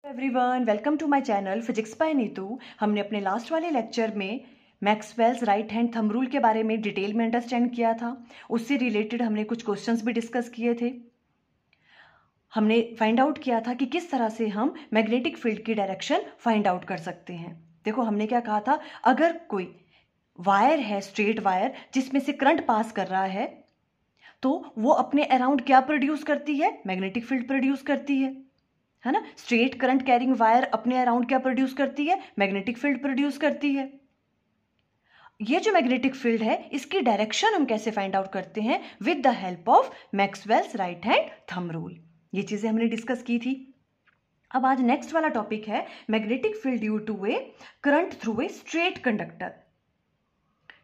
Everyone, welcome to my channel physics by Neetu. हमने अपने last वाले लेक्चर में Maxwell's right hand thumb rule के बारे में डिटेल में अंडरस्टैंड किया था। उससे रिलेटेड हमने कुछ क्वेश्चंस भी डिस्कस किए थे। हमने फाइंड आउट किया था कि किस तरह से हम मैग्नेटिक फील्ड की डायरेक्शन फाइंड आउट कर सकते हैं। देखो, हमने क्या कहा था, अगर कोई वायर है, स्ट्रेट वायर, जिसमें से करंट पास कर रहा है, तो वो अपने अराउंड क्या प्रोड्यूस करती है? मैग्नेटिक फील्ड प्रोड्यूस करती है ना। स्ट्रेट करंट कैरिंग वायर अपने अराउंड क्या प्रोड्यूस करती है? मैग्नेटिक फील्ड प्रोड्यूस करती है। ये जो मैग्नेटिक फील्ड है, इसकी डायरेक्शन हम कैसे फाइंड आउट करते हैं? With the help of Maxwell's right hand thumb rule. ये चीजें हमने डिस्कस की थी। अब आज नेक्स्ट वाला टॉपिक है magnetic field due to a current through a straight conductor.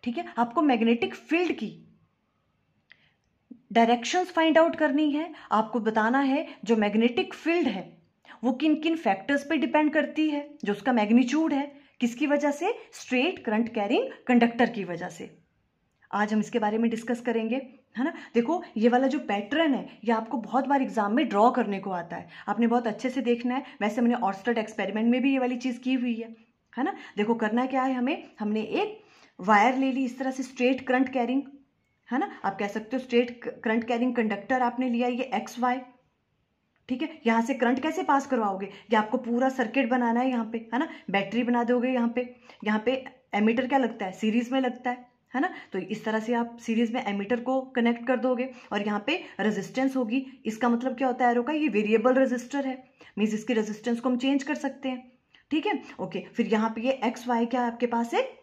ठीक है, आपको मैग्नेटिक फील्ड की डायरेक्शंस फाइंड आउट करनी है। आपको बताना है जो मैग्नेटिक फील्ड है वो किन किन फैक्टर्स पे डिपेंड करती है, जो उसका मैग्नीट्यूड है, किसकी वजह से? स्ट्रेट करंट कैरिंग कंडक्टर की वजह से। आज हम इसके बारे में डिस्कस करेंगे, है ना। देखो, ये वाला जो पैटर्न है ये आपको बहुत बार एग्जाम में ड्रॉ करने को आता है। आपने बहुत अच्छे से देखना है। वैसे हमने ऑर्स्टेड एक्सपेरिमेंट में भी ये वाली चीज की हुई है ना। देखो, करना क्या है हमें, हमने एक वायर ले ली इस तरह से, स्ट्रेट करंट कैरिंग, है ना। आप कह सकते हो स्ट्रेट करंट कैरिंग कंडक्टर आपने लिया, ये एक्स वाई। ठीक है, यहां से करंट कैसे पास करवाओगे? ये आपको पूरा सर्किट बनाना है यहाँ पे, है ना। बैटरी बना दोगे यहाँ पे एमीटर क्या लगता है? सीरीज में लगता है ना। तो इस तरह से आप सीरीज में एमीटर को कनेक्ट कर दोगे और यहाँ पे रेजिस्टेंस होगी। इसका मतलब क्या होता है एरो का? ये वेरिएबल रेजिस्टर है, मीन्स इसकी रेजिस्टेंस को हम चेंज कर सकते हैं। ठीक है, ओके। फिर यहाँ पे ये एक्स वाई क्या आपके पास एक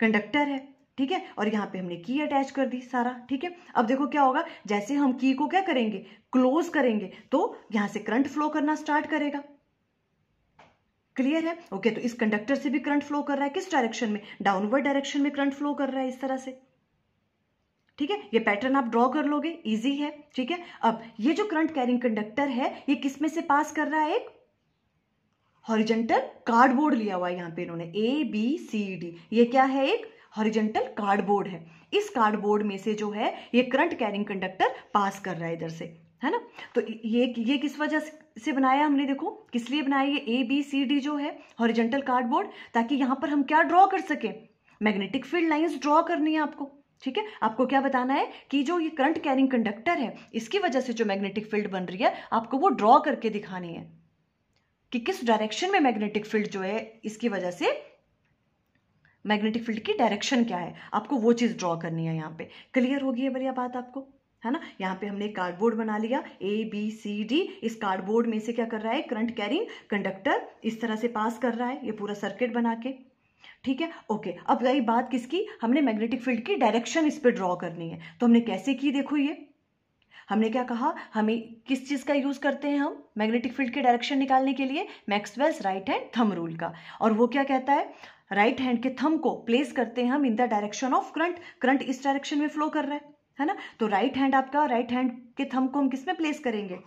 कंडक्टर है, ठीक है। और यहाँ पे हमने की अटैच कर दी सारा, ठीक है। अब देखो क्या होगा, जैसे हम की को क्या करेंगे? क्लोज करेंगे, तो यहां से करंट फ्लो करना स्टार्ट करेगा। क्लियर है? ओके। तो इस कंडक्टर से भी करंट फ्लो कर रहा है, किस डायरेक्शन में? डाउनवर्ड डायरेक्शन में करंट फ्लो कर रहा है, इस तरह से। ठीक है, ये पैटर्न आप ड्रॉ कर लोगे, इजी है। ठीक है, अब ये जो करंट कैरिंग कंडक्टर है ये किस में से पास कर रहा है? एक हॉरिजॉन्टल कार्डबोर्ड लिया हुआ है यहाँ पे इन्होंने, ABCD। ये क्या है? एक हॉरिजॉन्टल कार्डबोर्ड है। इस कार्डबोर्ड में से जो है ये करंट कैरिंग कंडक्टर पास कर रहा है इधर से, है ना। तो ये किस वजह से बनाया हमने? देखो, किस लिए बनाया ये ABCD जो है हॉरिजॉन्टल कार्डबोर्ड? ताकि यहां पर हम क्या ड्रॉ कर सके? मैग्नेटिक फील्ड लाइंस ड्रॉ करनी है आपको। ठीक है, आपको क्या बताना है कि जो ये करंट कैरिंग कंडक्टर है इसकी वजह से जो मैग्नेटिक फील्ड बन रही है आपको वो ड्रॉ करके दिखानी है कि किस डायरेक्शन में मैग्नेटिक फील्ड जो है, इसकी वजह से मैग्नेटिक फील्ड की डायरेक्शन क्या है, आपको वो चीज ड्रॉ करनी है। यहाँ पे क्लियर होगी ये वाली बात आपको, है ना। यहाँ पे हमने कार्डबोर्ड बना लिया ABCD। इस कार्डबोर्ड में से क्या कर रहा है? करंट कैरिंग कंडक्टर इस तरह से पास कर रहा है, ये पूरा सर्किट बना के। ठीक है, ओके। अब रही बात किसकी? हमने मैग्नेटिक फील्ड की डायरेक्शन इस पे ड्रॉ करनी है। तो हमने कैसे की? देखो, ये हमने क्या कहा, हमें किस चीज का यूज करते हैं हम मैग्नेटिक फील्ड की डायरेक्शन निकालने के लिए? Maxwell's right hand thumb rule का। और वो क्या कहता है? राइट हैंड के थंब को प्लेस करते हैं हम in the direction of current. Current इस डायरेक्शन में फ्लो कर रहा है ना। तो राइट हैंड के थंब को हम किस में प्लेस करेंगे?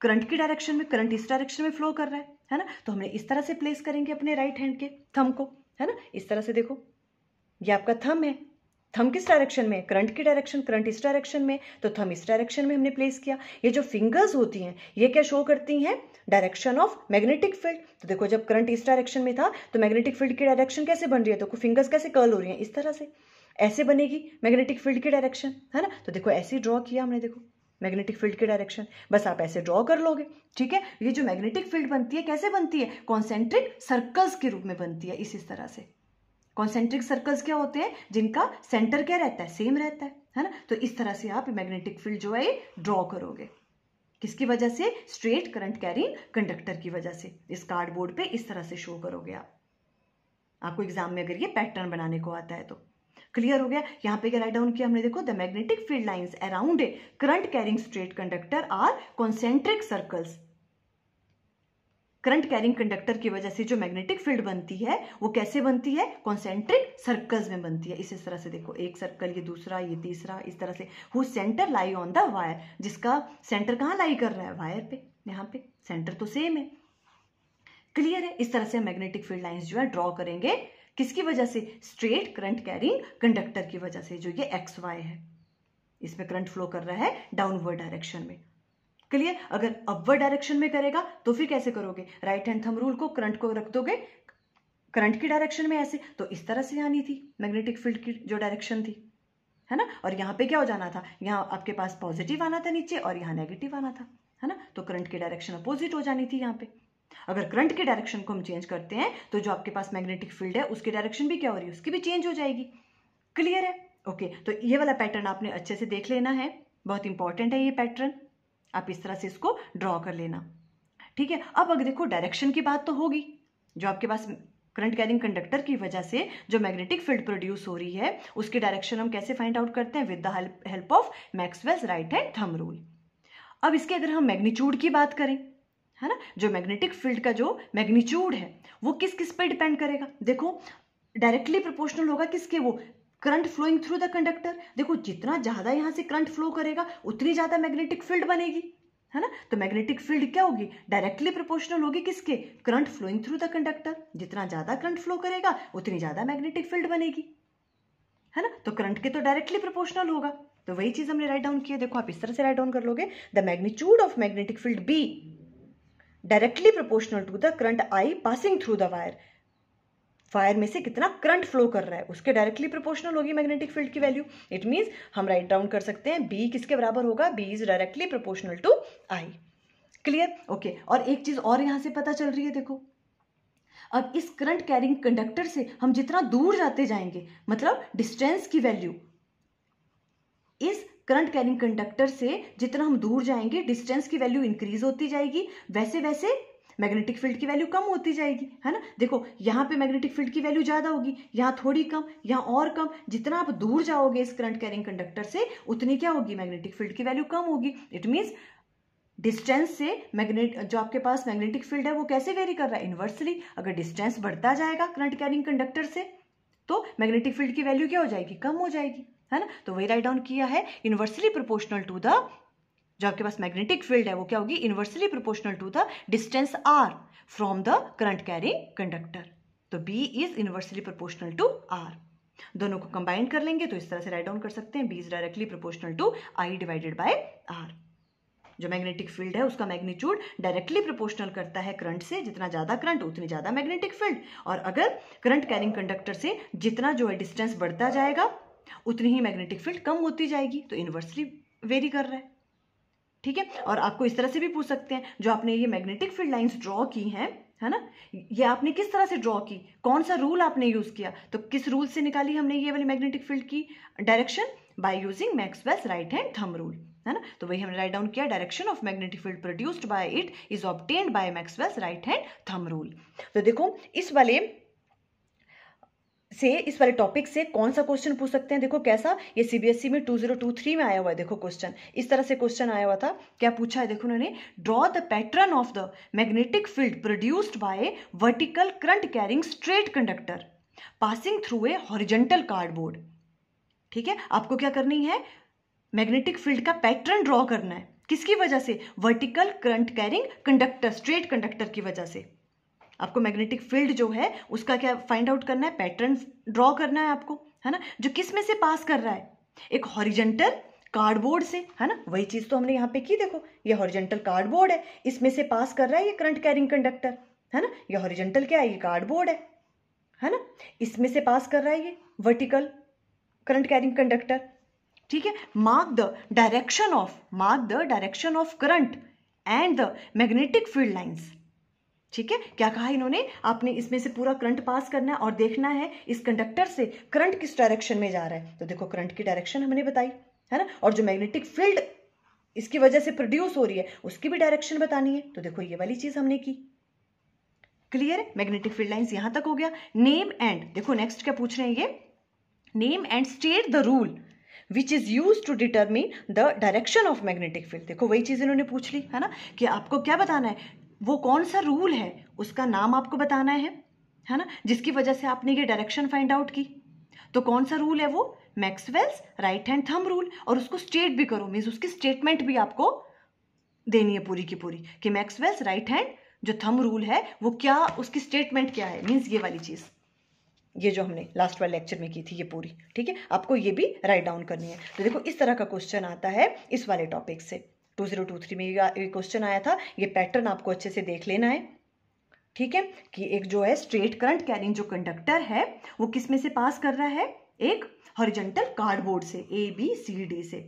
करंट की डायरेक्शन में। करंट इस डायरेक्शन में फ्लो कर रहा है ना। तो हमने इस तरह से प्लेस करेंगे अपने राइट हैंड के थंब को, है ना। इस तरह से देखो, ये आपका थंब है। थंब किस डायरेक्शन में? करंट की डायरेक्शन। करंट इस डायरेक्शन में, तो थंब इस डायरेक्शन में हमने प्लेस किया। ये जो फिंगर्स होती हैं ये क्या शो करती हैं? Direction of magnetic field. तो देखो, जब करंट इस डायरेक्शन में था तो मैग्नेटिक फील्ड की डायरेक्शन कैसे बन रही है? तो फिंगर्स कैसे कर्ल हो रही हैं? इस तरह से ऐसे बनेगी मैग्नेटिक फील्ड की डायरेक्शन, है ना। तो देखो, ऐसे ड्रॉ किया हमने, देखो मैग्नेटिक फील्ड की डायरेक्शन। बस आप ऐसे ड्रॉ कर लोगे, ठीक है। ये जो मैग्नेटिक फील्ड बनती है कैसे बनती है? कॉन्सेंट्रिक सर्कल्स के रूप में बनती है, इस तरह से। कॉन्सेंट्रिक सर्कल्स क्या होते हैं? जिनका सेंटर क्या रहता है? सेम रहता है ना। तो इस तरह से आप मैग्नेटिक फील्ड जो है ड्रॉ करोगे। किसकी वजह से? स्ट्रेट करंट कैरिंग कंडक्टर की वजह से। इस कार्डबोर्ड पे इस तरह से शो करोगे आप। आपको एग्जाम में अगर ये पैटर्न बनाने को आता है तो क्लियर हो गया। यहाँ पे क्या राइट डाउन किया हमने? देखो, the magnetic field lines around a current carrying straight conductor are concentric circles. Current carrying conductor की वजह से जो मैग्नेटिक फील्ड बनती है वो कैसे बनती है? कॉन्सेंट्रिक सर्कल्स में बनती है। इस तरह से देखो, एक सर्कल, ये दूसरा, ये तीसरा, इस तरह से। Who centre lie on the wire, जिसका सेंटर कहाँ लाई कर रहा है? वायर पे। यहाँ पे सेंटर तो सेम है। क्लियर है? इस तरह से मैग्नेटिक फील्ड लाइंस जो है ड्रॉ करेंगे। किसकी वजह से? स्ट्रेट करंट कैरिंग कंडक्टर की वजह से, जो ये XY है। इसमें करंट फ्लो कर रहा है डाउनवर्ड डायरेक्शन में। क्लियर? अगर अपवर्ड डायरेक्शन में करेगा तो फिर कैसे करोगे? राइट हैंड थंब रूल को, करंट को रख दोगे करंट की डायरेक्शन में ऐसे, तो इस तरह से आनी थी मैग्नेटिक फील्ड की जो डायरेक्शन थी, है ना। और यहाँ पे क्या हो जाना था, यहाँ आपके पास पॉजिटिव आना था नीचे और यहाँ नेगेटिव आना था, है ना। तो करंट की डायरेक्शन अपोजिट हो जानी थी यहाँ पे। अगर करंट की डायरेक्शन को हम चेंज करते हैं तो जो आपके पास मैग्नेटिक फील्ड है उसकी डायरेक्शन भी क्या हो रही है, उसकी भी चेंज हो जाएगी। क्लियर है? ओके, तो ये वाला पैटर्न आपने अच्छे से देख लेना है, बहुत इंपॉर्टेंट है ये पैटर्न। आप इस तरह से इसको ड्रॉ कर लेना, ठीक है। अब अगर देखो डायरेक्शन की बात तो होगी, जो आपके पास करंट कैरिंग कंडक्टर की वजह से जो मैग्नेटिक फील्ड प्रोड्यूस हो रही है उसकी डायरेक्शन हम कैसे फाइंड आउट करते हैं? With the help of Maxwell's right hand thumb rule. अब इसके अगर हम मैग्नीट्यूड की बात करें, है ना, जो मैग्नेटिक फील्ड का जो मैग्नीट्यूड है वो किस किस पे डिपेंड करेगा? देखो डायरेक्टली प्रोपोर्शनल होगा किसके? वो current flowing through the conductor. देखो जितना ज्यादा यहां से करंट फ्लो करेगा उतनी ज्यादा मैग्नेटिक फील्ड बनेगी, है ना। तो मैग्नेटिक फील्ड क्या होगी? डायरेक्टली प्रोपोर्शनल होगी किसके? Current flowing through the conductor. जितना ज्यादा करंट फ्लो करेगा उतनी ज्यादा मैग्नेटिक फील्ड बनेगी, है ना। तो करंट के तो डायरेक्टली प्रोपोर्शनल होगा, तो वही चीज हमने राइट डाउन किया। देखो आप इस तरह से राइट डाउन कर लोगे, the magnitude of magnetic field B directly proportional to the current I passing through the wire. Wire में से कितना करंट फ्लो कर रहा है उसके डायरेक्टली प्रोपोर्शनल होगी मैग्नेटिक फील्ड की वैल्यू। इट मींस हम राइट डाउन कर सकते हैं बी किसके बराबर होगा? B is directly proportional to I. Clear? Okay, और एक चीज और यहां से पता चल रही है, देखो अब इस करंट कैरिंग कंडक्टर से हम जितना दूर जाते जाएंगे, मतलब डिस्टेंस की वैल्यू इस करंट कैरिंग कंडक्टर से जितना हम दूर जाएंगे डिस्टेंस की वैल्यू इंक्रीज होती जाएगी, वैसे वैसे मैग्नेटिक फील्ड की वैल्यू कम होती जाएगी, है ना। देखो यहाँ पे मैग्नेटिक फील्ड की वैल्यू ज्यादा होगी, यहाँ थोड़ी कम, यहाँ और कम। जितना आप दूर जाओगे इस करंट कैरिंग कंडक्टर से उतनी क्या होगी? मैग्नेटिक फील्ड की वैल्यू कम होगी। इट मींस डिस्टेंस से जो आपके पास मैग्नेटिक फील्ड है वो कैसे वेरी कर रहा है? इनवर्सली। अगर डिस्टेंस बढ़ता जाएगा करंट कैरिंग कंडक्टर से तो मैग्नेटिक फील्ड की वैल्यू क्या हो जाएगी? कम हो जाएगी, है ना। तो वही राइट डाउन किया है, इनवर्सली प्रोपोर्शनल टू द जो आपके पास मैग्नेटिक फील्ड है वो क्या होगी? Inversely proportional to the distance R from the current carrying conductor. तो B is inversely proportional to R. दोनों को कंबाइन कर लेंगे तो इस तरह से राइट डाउन कर सकते हैं, B is directly proportional to I divided by R. जो मैग्नेटिक फील्ड है उसका मैग्नीट्यूड डायरेक्टली प्रोपोर्शनल करता है करंट से, जितना ज्यादा करंट उतनी ज्यादा मैग्नेटिक फील्ड। और अगर करंट कैरिंग कंडक्टर से जितना जो है डिस्टेंस बढ़ता जाएगा उतनी ही मैग्नेटिक फील्ड कम होती जाएगी, तो इनवर्सली वेरी कर रहा है, ठीक है। और आपको इस तरह से भी पूछ सकते हैं, जो आपने ये मैग्नेटिक फील्ड लाइंस ड्रॉ की हैं, है ना, ये आपने किस तरह से ड्रॉ की, कौन सा रूल आपने यूज किया? तो किस रूल से निकाली हमने ये वाली मैग्नेटिक फील्ड की direction? By using Maxwell's right hand thumb rule, है ना। तो वही हमने राइट डाउन किया, direction of magnetic field produced by it is obtained by Maxwell's right hand thumb rule. तो देखो इस वाले टॉपिक से कौन सा क्वेश्चन पूछ सकते हैं? देखो कैसा, ये सीबीएसई में 2023 में आया हुआ है। देखो क्वेश्चन इस तरह से क्वेश्चन आया हुआ था, क्या पूछा है देखो उन्होंने, draw the pattern of the magnetic field produced by vertical current carrying straight conductor passing through a horizontal cardboard. ठीक है, आपको क्या करनी है? मैग्नेटिक फील्ड का पैटर्न ड्रॉ करना है, किसकी वजह से? Vertical current carrying conductor, straight conductor की वजह से। आपको मैग्नेटिक फील्ड जो है उसका क्या फाइंड आउट करना है? पैटर्न ड्रॉ करना है आपको, है ना, जो किस में से पास कर रहा है? एक हॉरिजॉन्टल कार्डबोर्ड से, है ना। वही चीज तो हमने यहाँ पे की, देखो ये हॉरिजॉन्टल कार्डबोर्ड है, इसमें से पास कर रहा है ये करंट कैरिंग कंडक्टर, है ना। ये हॉरिजॉन्टल क्या है? ये कार्डबोर्ड है ना। इसमें से पास कर रहा है ये वर्टिकल करंट कैरिंग कंडक्टर, ठीक है। Mark the direction of current and the magnetic field lines. ठीक है, क्या कहा इन्होंने? आपने इसमें से पूरा करंट पास करना है और देखना है इस कंडक्टर से करंट किस डायरेक्शन में जा रहा है। तो देखो करंट की डायरेक्शन हमने बताई, है ना, और जो मैग्नेटिक फील्ड इसकी वजह से प्रोड्यूस हो रही है उसकी भी डायरेक्शन बतानी है। तो देखो ये वाली चीज हमने की। क्लियर है? मैग्नेटिक फील्ड लाइंस यहां तक हो गया। नेम एंड, देखो नेक्स्ट क्या पूछ रहे हैं ये, name and state the rule which is use to determine the direction of magnetic field. देखो वही चीज इन्होंने पूछ ली, है ना, कि आपको क्या बताना है, वो कौन सा रूल है उसका नाम आपको बताना है ना, जिसकी वजह से आपने ये डायरेक्शन फाइंड आउट की। तो कौन सा रूल है वो? Maxwell's right hand thumb rule. और उसको स्टेट भी करो, मींस उसकी स्टेटमेंट भी आपको देनी है पूरी की पूरी, कि मैक्सवेल्स राइट हैंड जो थंब रूल है वो क्या, उसकी स्टेटमेंट क्या है, मींस ये वाली चीज, ये जो हमने लास्ट वाले लेक्चर में की थी ये पूरी। ठीक है, आपको ये भी राइट डाउन करनी है। तो देखो इस तरह का क्वेश्चन आता है इस वाले टॉपिक से। 2023 में ये क्वेश्चन आया था। ये पैटर्न आपको अच्छे से देख लेना है, ठीक है, कि एक जो है स्ट्रेट करंट कैरिंग जो कंडक्टर है वो किस में से पास कर रहा है, एक हॉरिजॉन्टल कार्डबोर्ड से, ABCD से।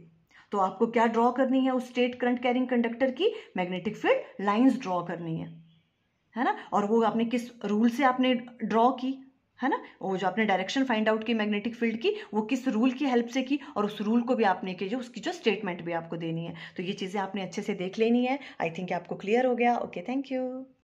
तो आपको क्या ड्रॉ करनी है उस स्ट्रेट करंट कैरिंग कंडक्टर की, मैग्नेटिक फील्ड लाइंस ड्रॉ करनी है ना। और वो आपने किस रूल से आपने ड्रॉ की, है ना, वो जो आपने डायरेक्शन फाइंड आउट की मैग्नेटिक फील्ड की, वो किस रूल की हेल्प से की, और उस रूल को भी आपने की, जो उसकी जो स्टेटमेंट भी आपको देनी है। तो ये चीज़ें आपने अच्छे से देख लेनी है। आई थिंक आपको क्लियर हो गया। Okay, thank you.